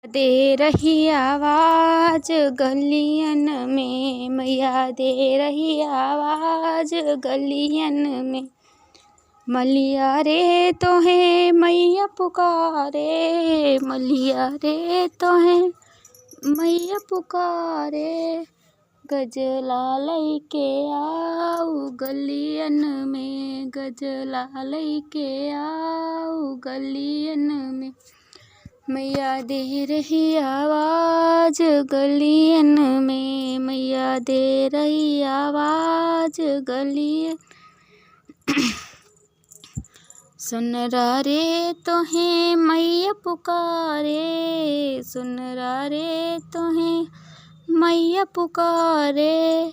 दे रही आवाज गलियन में, मैया दे रही आवाज गलियन में। मलिया रे तोहे मैया पुकारे, मलिया रे तोहे मैया पुकारे। गजला लैके आऊ गलियन में, गजला लैके आऊ गलियन में। मैया दे रही आवाज गलियन में, मैया दे रही आवाज गलियन। सुन रा रे तोहे मैया पुकारे, सुन रा रे तोहे मैया पुकारे।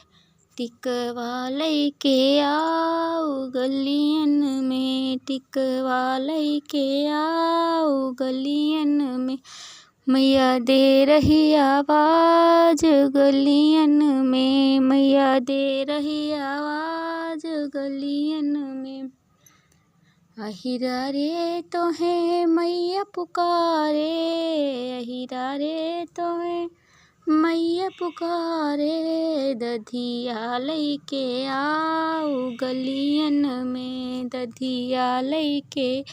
टिकवा लैके आऊ गलियन में, टिकवा लैके आऊ गलियन में। मैया दे रही आवाज गलियन में, मैया दे रही आवाज गलियन में। अहिरा रे तोहे मैया पुकारे, अहिरा रे तोहे मैया पुकारे। दधिया लैके आऊ गलियन में, दधिया लैके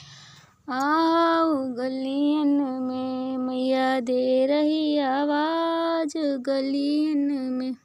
आऊ गलियन में। मैया दे रही आवाज गलियन में।